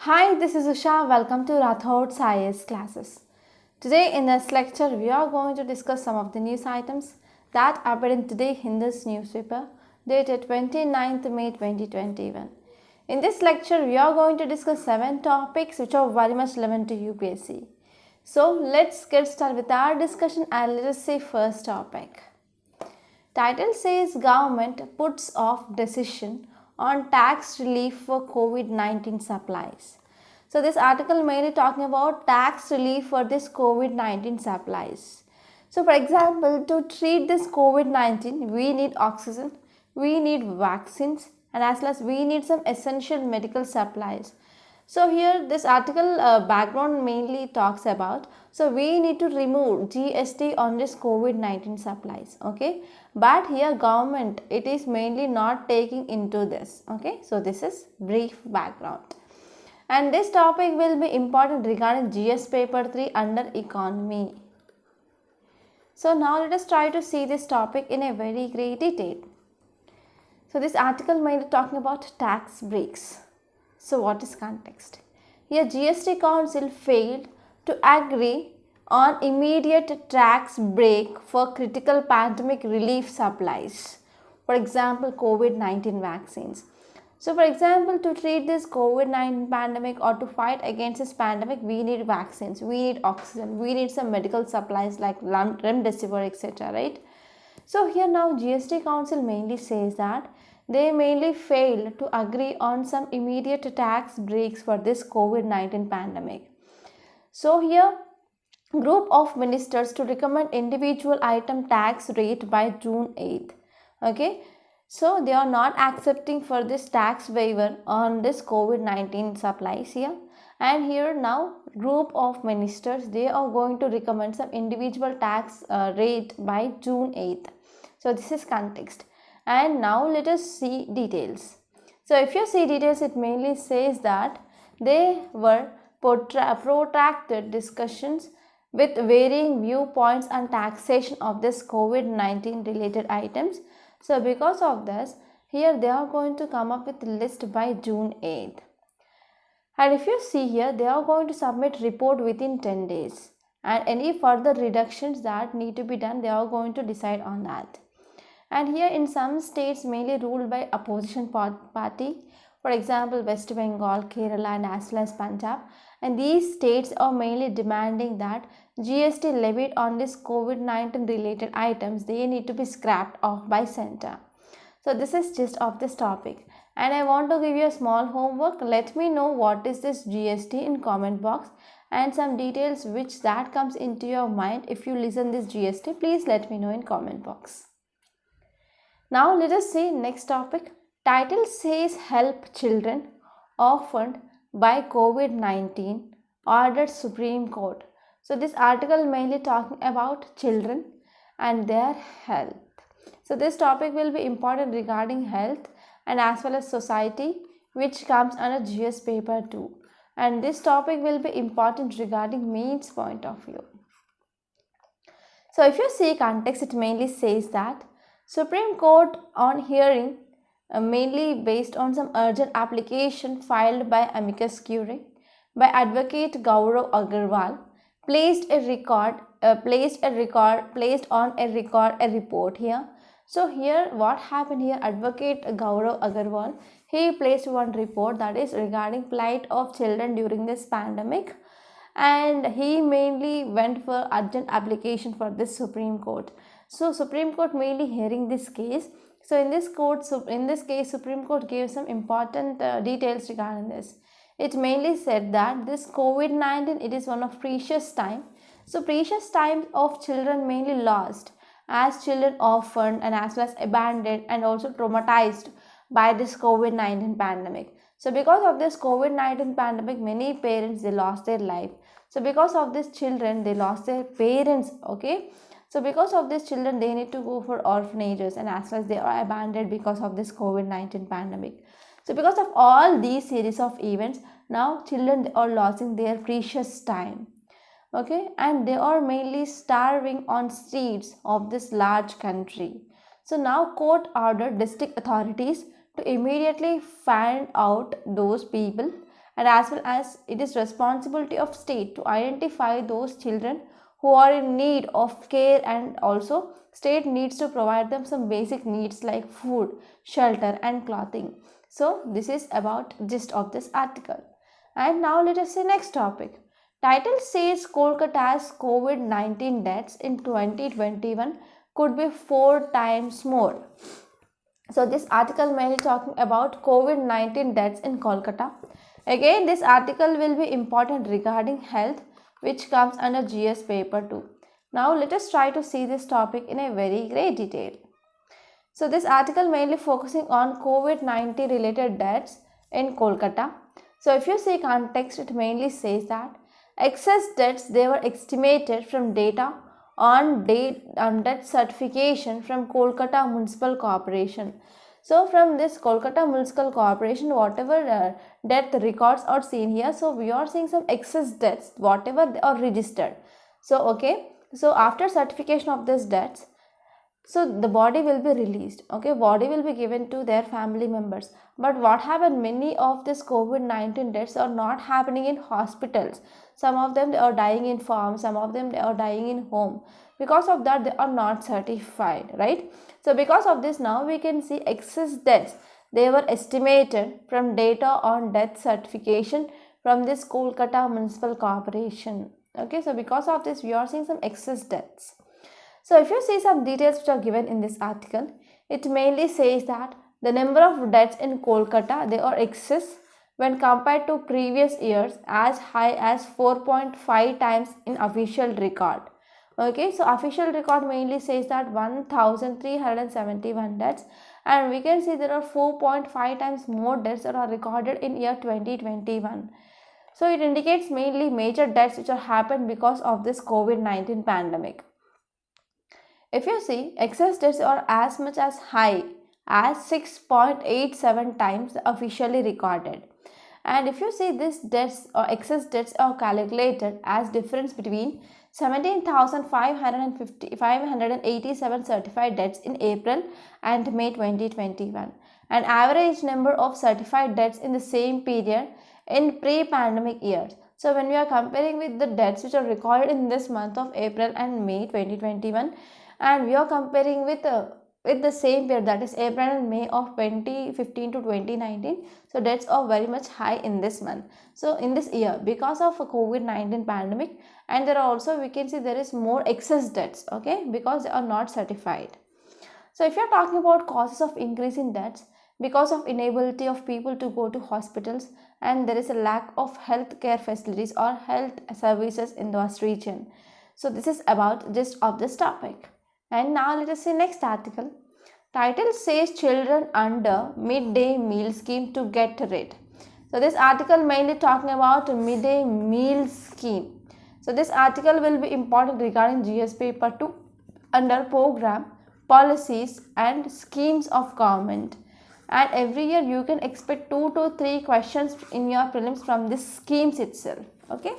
Hi, this is Usha. Welcome to Rathod's IAS classes. Today in this lecture, we are going to discuss some of the news items that appeared in today Hindus newspaper dated 29th May 2021. In this lecture, we are going to discuss 7 topics which are very much relevant to UPSC. So let's get started with our discussion and let us see first topic. Title says government puts off decision on tax relief for COVID-19 supplies. So this article mainly talking about tax relief for this COVID-19 supplies. So for example, to treat this COVID-19, we need oxygen, we need vaccines, and as well as we need some essential medical supplies. So here this article background mainly talks about, so we need to remove GST on this COVID-19 supplies, okay, but here government it is mainly not taking into this, okay. So this is brief background, and this topic will be important regarding GS paper 3 under economy. So now let us try to see this topic in a very great detail. So this article mainly talking about tax breaks. So what is context? Here GST Council failed to agree on immediate tax break for critical pandemic relief supplies. For example, COVID-19 vaccines. So for example, to treat this COVID-19 pandemic or to fight against this pandemic, we need vaccines, we need oxygen, we need some medical supplies like remdesivir, etc. Right? So here now GST Council mainly says that they mainly failed to agree on some immediate tax breaks for this COVID-19 pandemic. So here group of ministers to recommend individual item tax rate by June 8th. Okay. So they are not accepting for this tax waiver on this COVID-19 supplies here. And here now group of ministers, they are going to recommend some individual tax rate by June 8th. So this is context. And now let us see details. So if you see details, it mainly says that they were protracted discussions with varying viewpoints on taxation of this COVID-19 related items. So because of this, here they are going to come up with a list by June 8th. And if you see here, they are going to submit report within 10 days. And any further reductions that need to be done, they are going to decide on that. And here in some states mainly ruled by opposition party, for example West Bengal, Kerala and as well as Punjab, and these states are mainly demanding that GST levied on this COVID-19 related items, they need to be scrapped off by center. So this is gist of this topic, and I want to give you a small homework. Let me know what is this GST in comment box and some details which that comes into your mind. If you listen this GST, please let me know in comment box. Now let us see next topic. Title says help children orphaned by COVID-19 ordered Supreme Court. So this article mainly talking about children and their health. So this topic will be important regarding health and as well as society, which comes under GS paper 2. And this topic will be important regarding mains point of view. So if you see context, it mainly says that Supreme Court on hearing mainly based on some urgent application filed by amicus curiae by Advocate Gaurav Agarwal placed on a report here. So here what happened here, Advocate Gaurav Agarwal, he placed one report that is regarding plight of children during this pandemic, and he mainly went for urgent application for this Supreme Court. So Supreme Court mainly hearing this case. So in this case, Supreme Court gave some important details regarding this. It mainly said that this COVID-19, it is one of precious time. So precious time of children mainly lost as children orphaned and as well as abandoned and also traumatized by this COVID-19 pandemic. So because of this COVID-19 pandemic, many parents, they lost their life. So because of this children, they lost their parents, okay. So because of these children, they need to go for orphanages and as well as they are abandoned because of this COVID-19 pandemic. So because of all these series of events, now children, they are losing their precious time, okay, and they are mainly starving on streets of this large country. So now court ordered district authorities to immediately find out those people and as well as it is responsibility of state to identify those children who are in need of care, and also state needs to provide them some basic needs like food, shelter and clothing. So this is about gist of this article. And now let us see next topic. Title says Kolkata's COVID-19 deaths in 2021 could be 4 times more. So this article mainly talking about COVID-19 deaths in Kolkata. Again, this article will be important regarding health, which comes under GS paper 2. Now let us try to see this topic in a very great detail. So this article mainly focusing on COVID-19 related deaths in Kolkata. So if you see context, it mainly says that excess deaths, they were estimated from data on death certification from Kolkata Municipal Corporation. So from this Kolkata Municipal Corporation, whatever death records are seen here, so we are seeing some excess deaths, whatever they are registered. So okay, so after certification of these deaths, so the body will be released, okay, body will be given to their family members. But what happened, many of this COVID-19 deaths are not happening in hospitals. Some of them, they are dying in farms, some of them, they are dying in home. Because of that, they are not certified, right? So because of this, now we can see excess deaths, they were estimated from data on death certification from this Kolkata Municipal Corporation. Okay, so because of this, we are seeing some excess deaths. So if you see some details which are given in this article, it mainly says that the number of deaths in Kolkata, they are excess when compared to previous years, as high as 4.5 times in official record. Okay, so official record mainly says that 1371 deaths, and we can see there are 4.5 times more deaths that are recorded in year 2021. So it indicates mainly major deaths which are happened because of this COVID-19 pandemic. If you see, excess deaths are as much as high as 6.87 times officially recorded. And if you see, these deaths or excess deaths are calculated as difference between 17,587 certified deaths in April and May 2021, and average number of certified deaths in the same period in pre-pandemic years. So when we are comparing with the deaths which are recorded in this month of April and May 2021, and we are comparing with the same period, that is April and May of 2015 to 2019, so deaths are very much high in this month. So in this year, because of a COVID-19 pandemic, and there are also, we can see there is more excess deaths, okay, because they are not certified. So if you are talking about causes of increase in deaths, because of inability of people to go to hospitals, and there is a lack of health care facilities or health services in this region. So this is about gist of this topic. And now let us see next article. Title says children under midday meal scheme to get rid. So this article mainly talking about midday meal scheme. So this article will be important regarding GS paper 2 under program, policies and schemes of government. And every year you can expect 2 to 3 questions in your prelims from this schemes itself. Okay.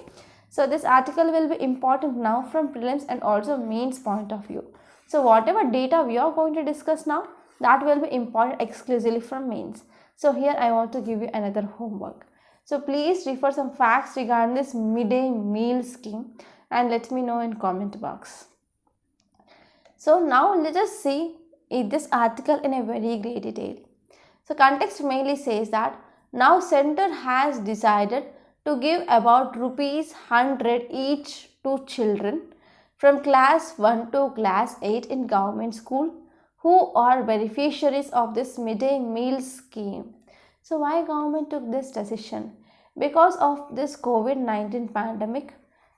So this article will be important now from prelims and also mains point of view. So whatever data we are going to discuss now, that will be important exclusively from mains. So here I want to give you another homework. So please refer some facts regarding this midday meal scheme and let me know in comment box. So now let us see this article in a very great detail. So context mainly says that now center has decided to give about rupees 100 each to children from class 1 to class 8 in government school who are beneficiaries of this midday meal scheme. So why government took this decision? Because of this COVID-19 pandemic.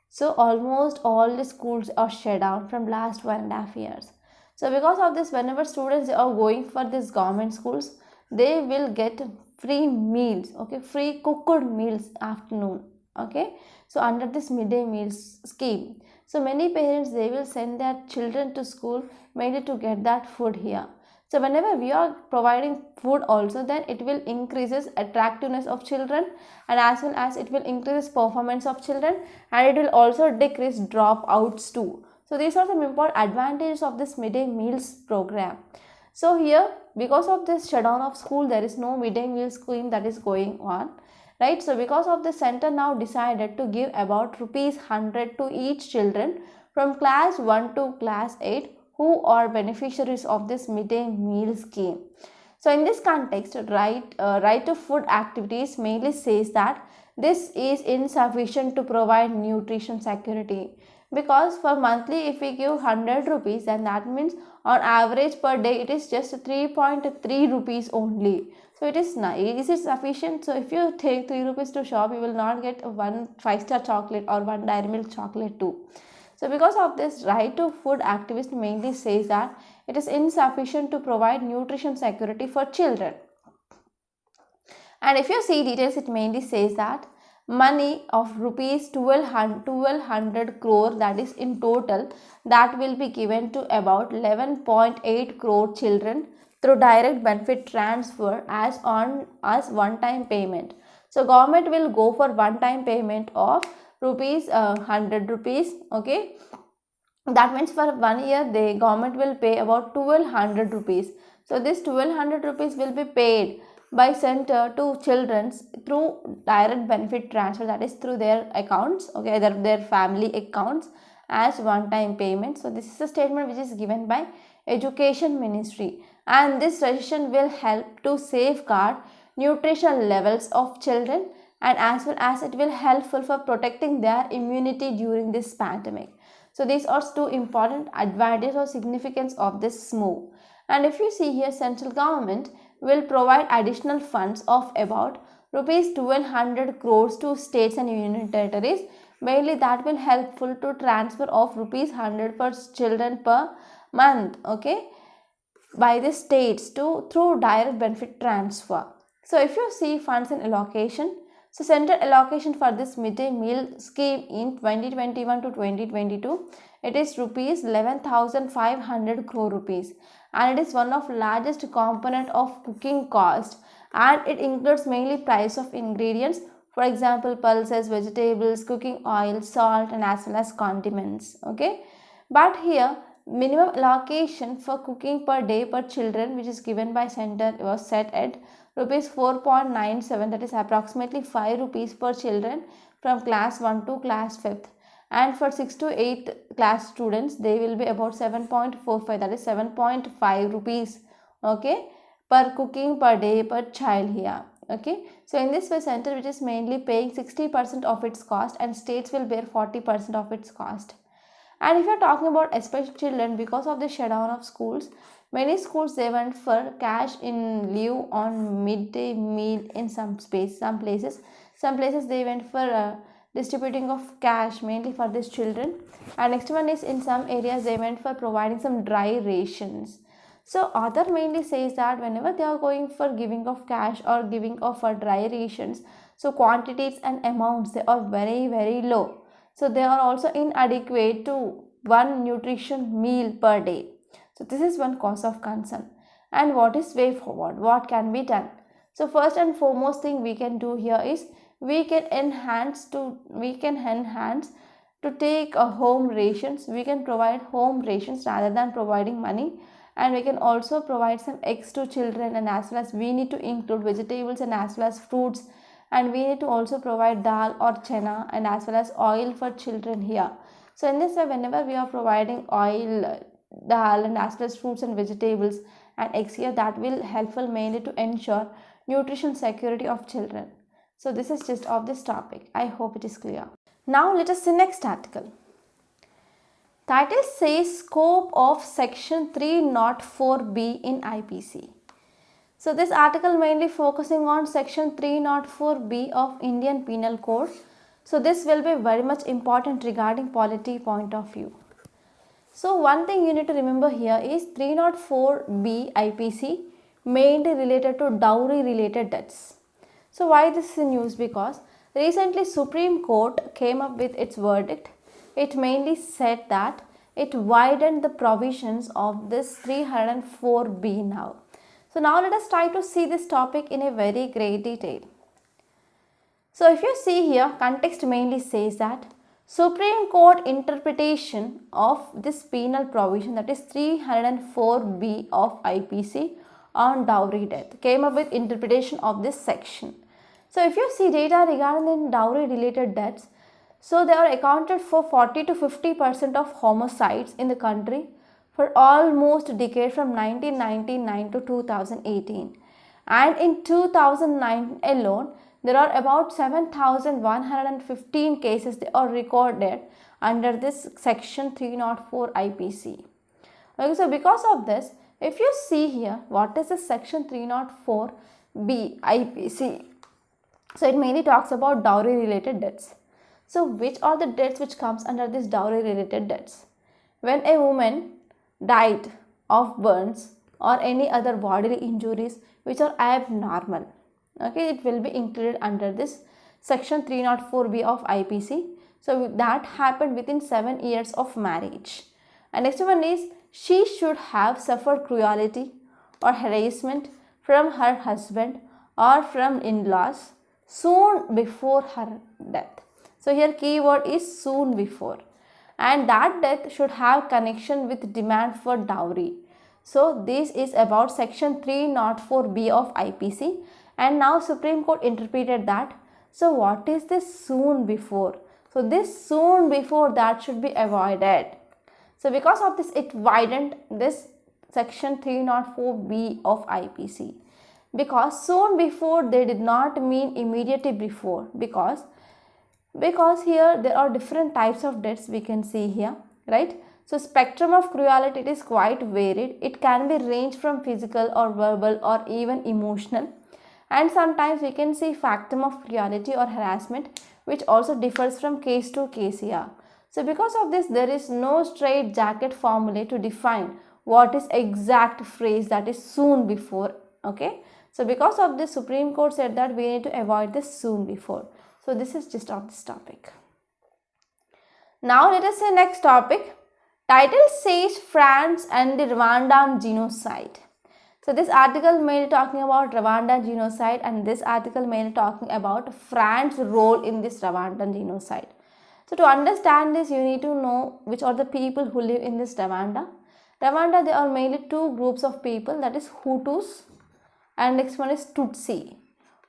So almost all the schools are shut down from last 1.5 years. So because of this, whenever students are going for this government schools, they will get free meals, okay, free cooked meals afternoon, okay. So under this midday meals scheme, so many parents, they will send their children to school mainly to get that food here. So whenever we are providing food also, then it will increases attractiveness of children, and as well as it will increase performance of children, and it will also decrease dropouts too. So these are some important advantages of this midday meals program. So here, because of this shutdown of school, there is no midday meal scheme that is going on, right? So because of the center now decided to give about rupees 100 to each children from class 1 to class 8 who are beneficiaries of this midday meal scheme. So in this context, right to food activities mainly says that this is insufficient to provide nutrition security, because for monthly if we give 100 rupees, then that means on average per day it is just 3.3 rupees only. So it is it sufficient? So if you take 3 rupees to shop, you will not get one 5-star chocolate or one Dairy Milk chocolate too. So because of this, right to food activist mainly says that it is insufficient to provide nutrition security for children. And if you see details, it mainly says that money of rupees 1200 crore, that is in total, that will be given to about 11.8 crore children through direct benefit transfer as one time payment. So government will go for one time payment of rupees 100 rupees. Okay, that means for 1 year the government will pay about 1200 rupees. So this 1200 rupees will be paid by center to children through direct benefit transfer, that is through their accounts, okay, their family accounts, as one time payment. So this is a statement which is given by Education Ministry, and this decision will help to safeguard nutritional levels of children, and as well as it will helpful for protecting their immunity during this pandemic. So these are two important advantages or significance of this move. And if you see here, central government will provide additional funds of about rupees 1200 crores to states and union territories. Mainly that will helpful to transfer of rupees 100 per children per month, okay, by the states to through direct benefit transfer. So if you see funds and allocation, so central allocation for this midday meal scheme in 2021 to 2022, it is rupees 11,500 crore rupees, and it is one of largest component of cooking cost, and it includes mainly price of ingredients, for example pulses, vegetables, cooking oil, salt, and as well as condiments. Okay, but here minimum allocation for cooking per day per children which is given by center was set at rupees 4.97, that is approximately 5 rupees per children from class 1 to class 5th, and for 6 to 8th class students they will be about 7.45, that is 7.5 rupees, okay, per cooking per day per child here. Okay, so in this way center which is mainly paying 60% of its cost, and states will bear 40% of its cost. And if you are talking about especially children, because of the shutdown of schools, many schools they went for cash in lieu on midday meal in some places. Some places they went for distributing of cash mainly for these children. And next one is in some areas they went for providing some dry rations. So author mainly says that whenever they are going for giving of cash or giving of dry rations, so quantities and amounts they are very low. So they are also inadequate to one nutrition meal per day. So this is one cause of concern. And what is way forward? What can be done? So first and foremost thing we can do here is we can enhance to take a home rations. We can provide home rations rather than providing money, and we can also provide some eggs to children, and as well as we need to include vegetables and as well as fruits, and we need to also provide dal or chana and as well as oil for children here. So in this way whenever we are providing oil, dal and as well as fruits and vegetables and eggs here, that will helpful mainly to ensure nutrition security of children. So this is just of this topic. I hope it is clear. Now let us see next article. Title says scope of section 304B in IPC. So this article mainly focusing on section 304B of Indian Penal Code. So this will be very much important regarding polity point of view. So one thing you need to remember here is 304B IPC mainly related to dowry related debts. So why this is news? Because recently Supreme Court came up with its verdict. It mainly said that it widened the provisions of this 304B now. So now let us try to see this topic in a very great detail. So if you see here, context mainly says that Supreme Court interpretation of this penal provision, that is 304B of IPC on dowry death, came up with interpretation of this section. So if you see data regarding dowry related deaths, so they are accounted for 40 to 50% of homicides in the country for almost a decade from 1999 to 2018. And in 2009 alone, there are about 7,115 cases that are recorded under this section 304 IPC. Okay, so because of this, if you see here, what is the section 304B IPC? So it mainly talks about dowry related deaths. So which are the deaths which comes under this dowry related deaths? When a woman died of burns or any other bodily injuries which are abnormal, okay, it will be included under this section 304B of IPC. So that happened within 7 years of marriage. And next one is, she should have suffered cruelty or harassment from her husband or from in-laws soon before her death. So here keyword is soon before, and that death should have connection with demand for dowry. So this is about section 304B of IPC, and now Supreme Court interpreted that. So what is this soon before? So this soon before, that should be avoided. So because of this, it widened this section 304B of IPC, because soon before they did not mean immediately before, because here there are different types of deaths we can see here, right? So spectrum of cruelty, it is quite varied. It can be ranged from physical or verbal or even emotional, and sometimes we can see factum of cruelty or harassment, which also differs from case to case here. So because of this, there is no straight jacket formula to define what is exact phrase that is soon before. Okay, so because of this, Supreme Court said that we need to avoid this soon before. So this is just on this topic. Now let us say next topic. Title says France and the Rwandan genocide. So this article mainly talking about Rwandan genocide, and this article mainly talking about France's role in this Rwandan genocide. So to understand this, you need to know which are the people who live in this Rwanda. Rwanda, there are mainly two groups of people, that is Hutus and next one is Tutsi.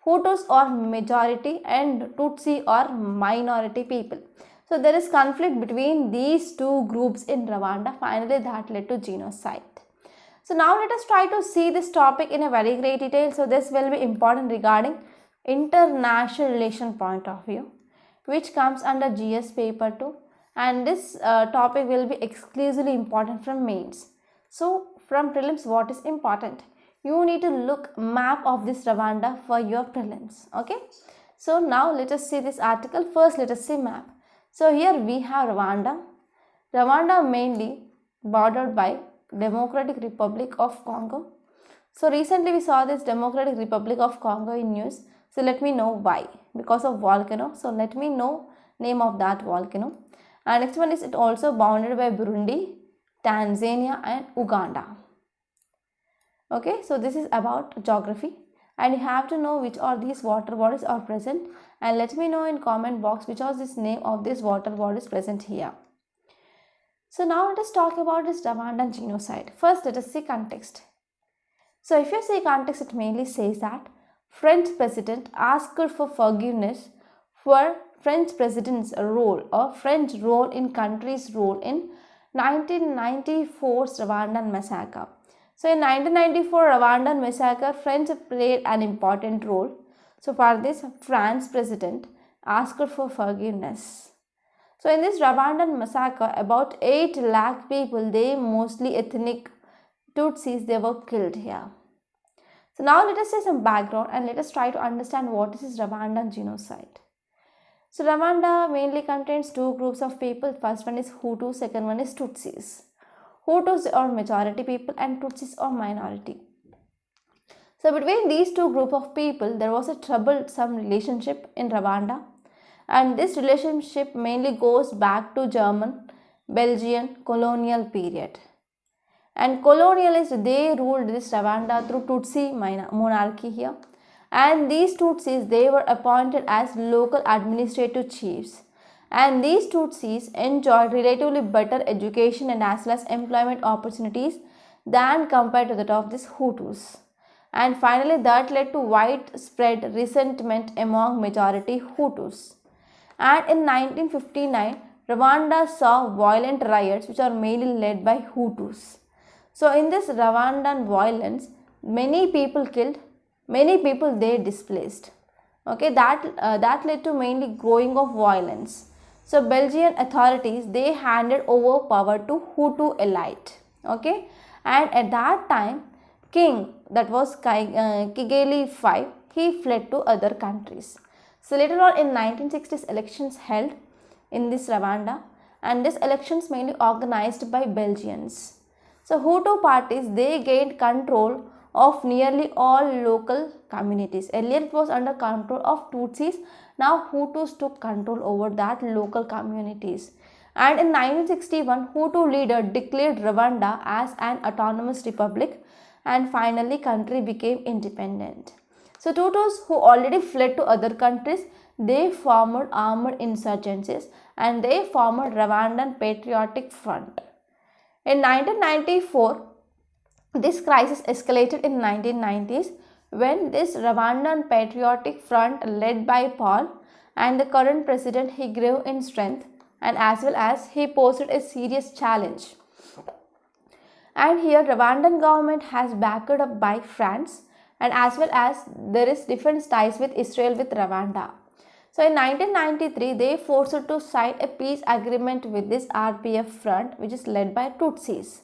Hutus are majority and Tutsi are minority people. So there is conflict between these two groups in Rwanda. Finally, that led to genocide. So now let us try to see this topic in a very great detail. So this will be important regarding international relation point of view, which comes under GS paper 2, and this topic will be exclusively important from mains. So from prelims, what is important? You need to look map of this Rwanda for your prelims. Okay, so now let us see this article. First let us see map. So here we have Rwanda. Rwanda mainly bordered by Democratic Republic of Congo. So recently we saw this Democratic Republic of Congo in news. So let me know why. Because of volcano. So let me know name of that volcano. And next one is it also bounded by Burundi, Tanzania and Uganda. Okay, so this is about geography, and you have to know which are these water bodies are present, and let me know in comment box which was this name of this water bodies present here. So now let us talk about this Rwandan genocide. First let us see context. So if you see context, it mainly says that French president asked for forgiveness for French president's role or French role in country's role in 1994's Rwandan massacre. So in 1994 Rwandan massacre, French played an important role. So for this, France president asked for forgiveness. So in this Rwandan massacre, about 8 lakh people, they mostly ethnic Tutsis, they were killed here. So now let us say some background and let us try to understand what is this Rwandan genocide. So Rwanda mainly contains two groups of people. First one is Hutu, second one is Tutsis. Hutus are majority people and Tutsis are minority. So between these two group of people, there was a troublesome relationship in Rwanda, and this relationship mainly goes back to German, Belgian colonial period. And colonialists, they ruled this Rwanda through Tutsi monarchy here, and these Tutsis, they were appointed as local administrative chiefs. And these Tutsis enjoyed relatively better education and as well as employment opportunities than compared to that of these Hutus. and finally that led to widespread resentment among majority Hutus. And in 1959, Rwanda saw violent riots which are mainly led by Hutus. So in this Rwandan violence, many people killed, many people they displaced. Okay, that led to mainly growing of violence. So Belgian authorities they handed over power to Hutu elite. Okay, and at that time, king that was Kigali V, he fled to other countries. So later on in 1960s, elections held in this Rwanda, and these elections mainly organized by Belgians. So Hutu parties they gained control of nearly all local communities. Earlier it was under control of Tutsis. Now Hutus took control over that local communities. And in 1961, Hutu leader declared Rwanda as an autonomous republic, and finally country became independent. So Hutus who already fled to other countries, they formed armed insurgencies and they formed Rwandan Patriotic Front. In 1994, this crisis escalated in 1990s when this Rwandan Patriotic Front led by Paul and the current president he grew in strength, and as well as he posed a serious challenge. And here Rwandan government has backed up by France, and as well as there is defense ties with Israel with Rwanda. So in 1993 they forced to sign a peace agreement with this RPF front which is led by Tutsis.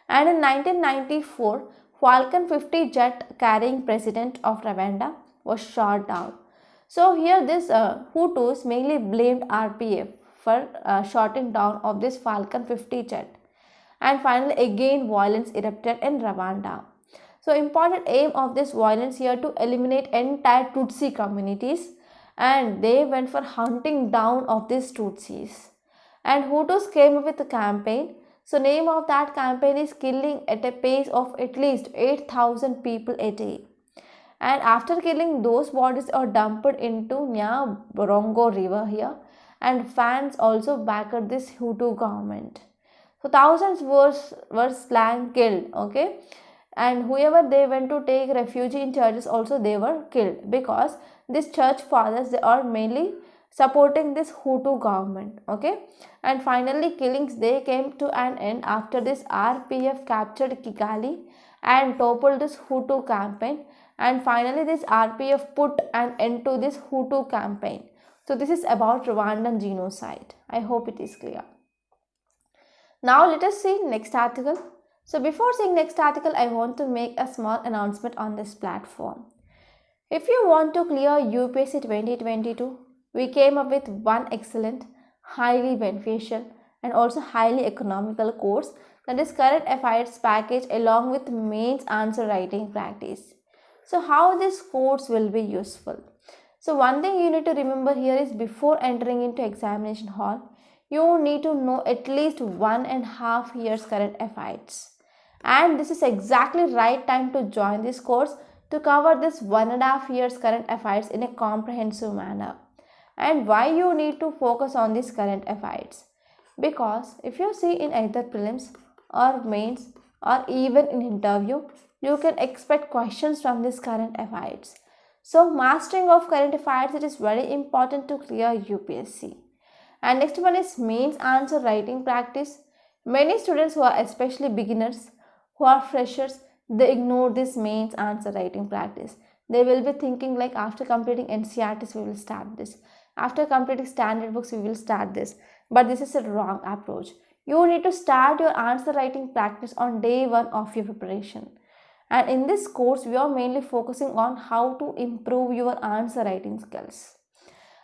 And in 1994 Falcon 50 jet carrying president of Rwanda was shot down. So here this Hutus mainly blamed RPF for shooting down of this Falcon 50 jet. And finally again violence erupted in Rwanda. So important aim of this violence here to eliminate entire Tutsi communities, and they went for hunting down of these Tutsis. And Hutus came up with a campaign. So name of that campaign is killing at a pace of at least 8,000 people a day. And after killing, those bodies are dumped into near Borongo river here, and fans also backed this Hutu government. So thousands were slain, killed, okay, and whoever they went to take refuge in churches also they were killed, because these church fathers they are mainly supporting this Hutu government, okay. And finally killings they came to an end after this RPF captured Kigali and toppled this Hutu campaign, and finally this RPF put an end to this Hutu campaign. So this is about Rwandan genocide. I hope it is clear. Now let us see next article. So before seeing next article, I want to make a small announcement on this platform. If you want to clear UPSC 2022, we came up with one excellent, highly beneficial and also highly economical course, that is current affairs package along with mains answer writing practice. So how this course will be useful? So one thing you need to remember here is before entering into examination hall, you need to know at least 1.5 years current affairs. And this is exactly right time to join this course to cover this 1.5 years current affairs in a comprehensive manner. And why you need to focus on this current affairs? Because if you see in either prelims or mains or even in interview, you can expect questions from this current affairs. So mastering of current affairs, it is very important to clear UPSC. And next one is mains answer writing practice. Many students who are especially beginners, who are freshers, they ignore this mains answer writing practice. They will be thinking like after completing NCERTs we will start this. After completing standard books we will start this. But this is a wrong approach. You need to start your answer writing practice on day 1 of your preparation. And in this course we are mainly focusing on how to improve your answer writing skills.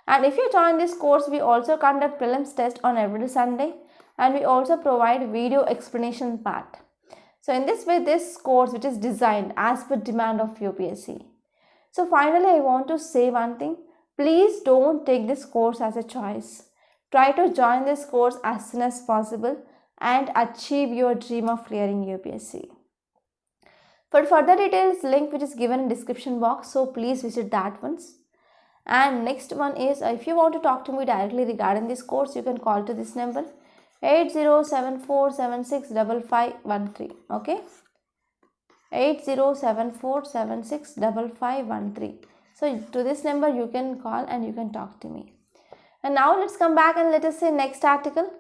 And if you join this course, we also conduct prelims test on every Sunday, and we also provide video explanation part. So in this way, this course which is designed as per demand of UPSC. So finally, I want to say one thing. Please don't take this course as a choice. Try to join this course as soon as possible and achieve your dream of clearing UPSC. For further details, link which is given in description box, so please visit that once. And next one is, if you want to talk to me directly regarding this course, you can call to this number 8074765513. Okay. 8074765513. So to this number you can call and you can talk to me. And now let's come back and let us say next article.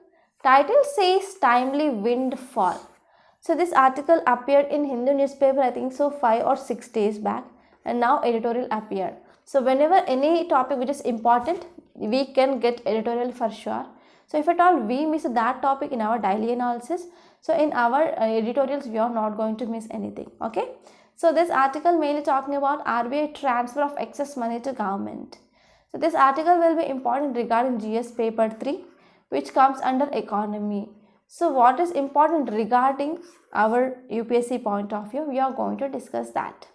Title says timely windfall. So this article appeared in Hindu newspaper, I think so 5 or 6 days back, and now editorial appeared. So whenever any topic which is important, we can get editorial for sure. So if at all we miss that topic in our daily analysis, so in our editorials we are not going to miss anything. Okay. So this article mainly talking about RBI transfer of excess money to government. So this article will be important regarding GS paper 3, which comes under economy. So what is important regarding our UPSC point of view, we are going to discuss that.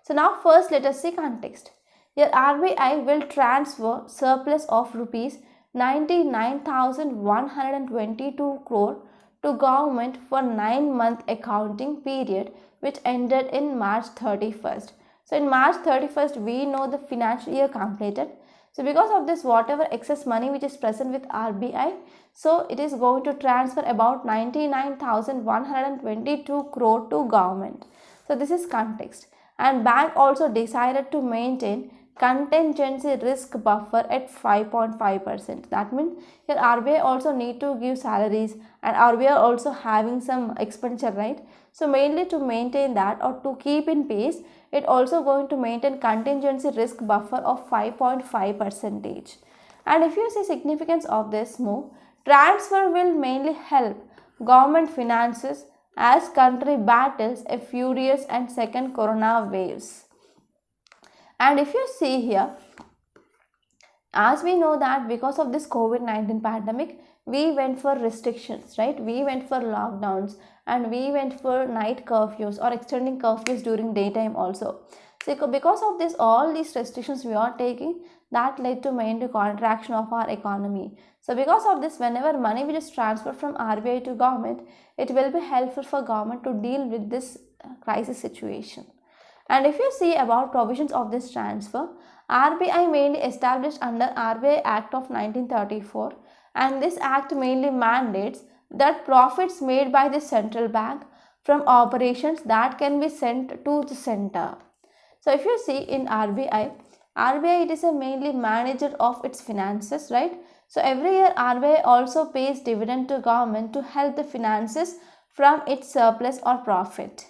So now first let us see context. Here RBI will transfer surplus of rupees 99,122 crore to government for 9-month accounting period which ended in March 31st. So in March 31st we know the financial year completed. So because of this, whatever excess money which is present with RBI, so it is going to transfer about 99,122 crore to government. So this is context. And bank also decided to maintain contingency risk buffer at 5.5%. That means here RBI also need to give salaries and RBI also having some expenditure, right? So mainly to maintain that or to keep in pace, it also going to maintain contingency risk buffer of 5.5%. And if you see significance of this move, transfer will mainly help government finances as country battles a furious and second corona waves. And if you see here, as we know that because of this COVID-19 pandemic, we went for restrictions, right? We went for lockdowns and we went for night curfews or extending curfews during daytime also. So because of this, all these restrictions we are taking, that led to mainly contraction of our economy. So because of this, whenever money which is transferred from RBI to government, it will be helpful for government to deal with this crisis situation. And if you see about provisions of this transfer, RBI mainly established under RBI Act of 1934, and this act mainly mandates that profits made by the central bank from operations that can be sent to the center. So if you see in RBI it is a mainly manager of its finances, right? So every year RBI also pays dividend to government to help the finances from its surplus or profit.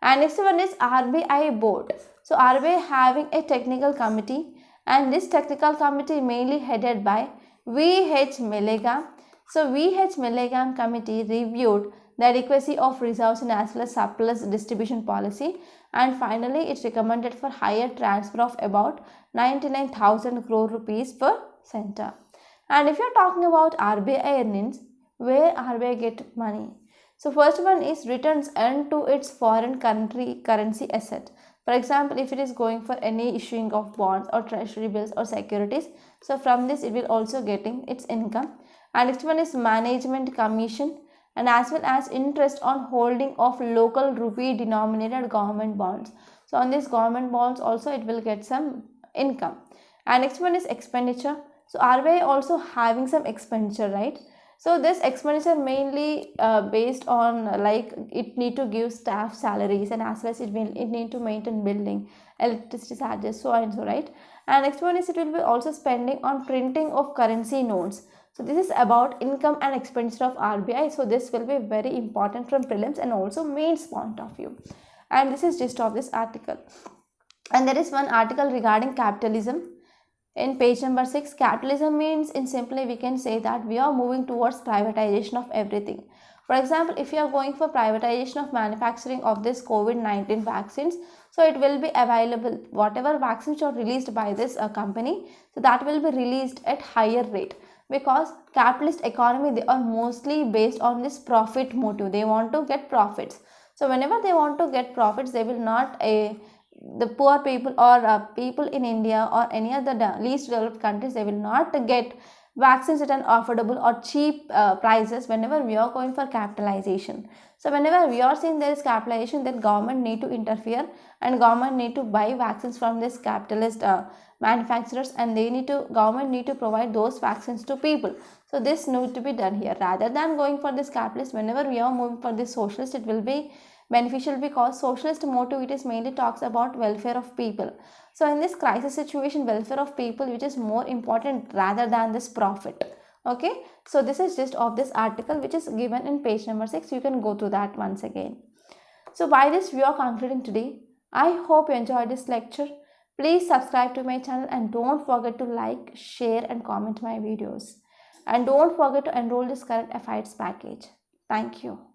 And next one is RBI board. So RBI having a technical committee, and this technical committee mainly headed by V.H. Milligam. So V.H. Milligam committee reviewed the adequacy of reserves and as well as surplus distribution policy, and finally it recommended for higher transfer of about 99,000 crore rupees per center. And if you are talking about RBI earnings, where RBI get money? So first one is returns earned to its foreign currency asset. For example, if it is going for any issuing of bonds or treasury bills or securities, so from this it will also getting its income. And next one is management commission, and as well as interest on holding of local rupee denominated government bonds. So on these government bonds also it will get some income. And next one is expenditure. So RBI also having some expenditure, right? So this expenditure mainly based on like it need to give staff salaries, and as well as it need to maintain building, electricity charges, so and so, right? And next one is it will be also spending on printing of currency notes. So this is about income and expenditure of RBI. So this will be very important from prelims and also mains point of view. And this is gist of this article. And there is one article regarding capitalism. In page number 6, capitalism means, in simply we can say that we are moving towards privatization of everything. For example, if you are going for privatization of manufacturing of this COVID-19 vaccines, so it will be available, whatever vaccines are released by this company, so that will be released at higher rate, because capitalist economy, they are mostly based on this profit motive. They want to get profits. So whenever they want to get profits, they will not the poor people or people in India or any other least developed countries, they will not get vaccines at an affordable or cheap prices whenever we are going for capitalization. So whenever we are seeing there is capitalization, then government need to interfere and government need to buy vaccines from this capitalist manufacturers, and government need to provide those vaccines to people. So this need to be done here rather than going for this capitalist. Whenever we are moving for this socialist, it will be beneficial because socialist motive it is mainly talks about welfare of people. So in this crisis situation, welfare of people which is more important rather than this profit. Okay, so this is just of this article which is given in page number 6. You can go through that once again. So by this we are concluding today. I hope you enjoyed this lecture. Please subscribe to my channel and don't forget to like, share and comment my videos. And don't forget to enroll this current affairs package. Thank you.